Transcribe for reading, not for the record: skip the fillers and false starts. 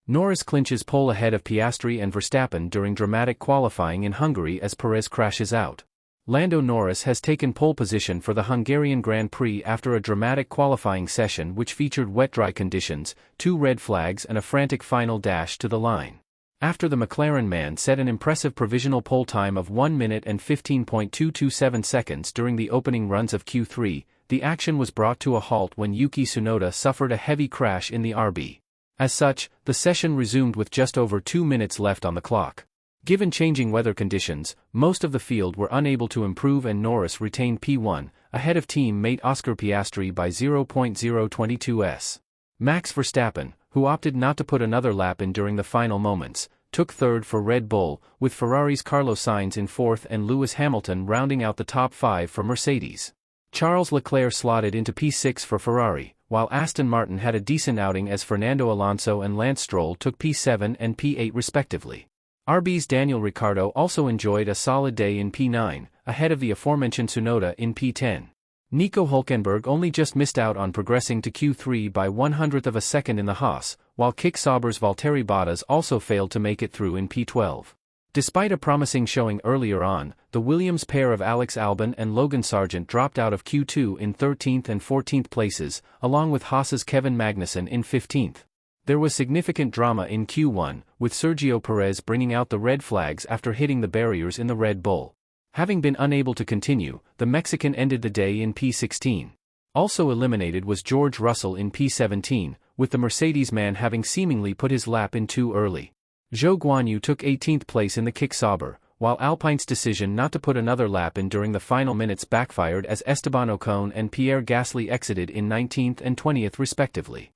Norris clinches pole ahead of Piastri and Verstappen during dramatic qualifying in Hungary as Perez crashes out. Lando Norris has taken pole position for the Hungarian Grand Prix after a dramatic qualifying session which featured wet-dry conditions, 2 red flags and a frantic final dash to the line. After the McLaren man set an impressive provisional pole time of 1 minute and 15.227 seconds during the opening runs of Q3, the action was brought to a halt when Yuki Tsunoda suffered a heavy crash in the RB. As such, the session resumed with just over 2 minutes left on the clock. Given changing weather conditions, most of the field were unable to improve and Norris retained P1, ahead of teammate Oscar Piastri by 0.022 s. Max Verstappen, who opted not to put another lap in during the final moments, took third for Red Bull, with Ferrari's Carlos Sainz in fourth and Lewis Hamilton rounding out the top 5 for Mercedes. Charles Leclerc slotted into P6 for Ferrari, while Aston Martin had a decent outing as Fernando Alonso and Lance Stroll took P7 and P8 respectively. RB's Daniel Ricciardo also enjoyed a solid day in P9, ahead of the aforementioned Tsunoda in P10. Nico Hülkenberg only just missed out on progressing to Q3 by 1/100th of a second in the Haas, while Kick Sauber's Valtteri Bottas also failed to make it through in P12. Despite a promising showing earlier on, the Williams pair of Alex Albon and Logan Sargent dropped out of Q2 in 13th and 14th places, along with Haas's Kevin Magnussen in 15th. There was significant drama in Q1, with Sergio Perez bringing out the red flags after hitting the barriers in the Red Bull. Having been unable to continue, the Mexican ended the day in P16. Also eliminated was George Russell in P17, with the Mercedes man having seemingly put his lap in too early. Zhou Guanyu took 18th place in the Kick Sauber, while Alpine's decision not to put another lap in during the final minutes backfired as Esteban Ocon and Pierre Gasly exited in 19th and 20th respectively.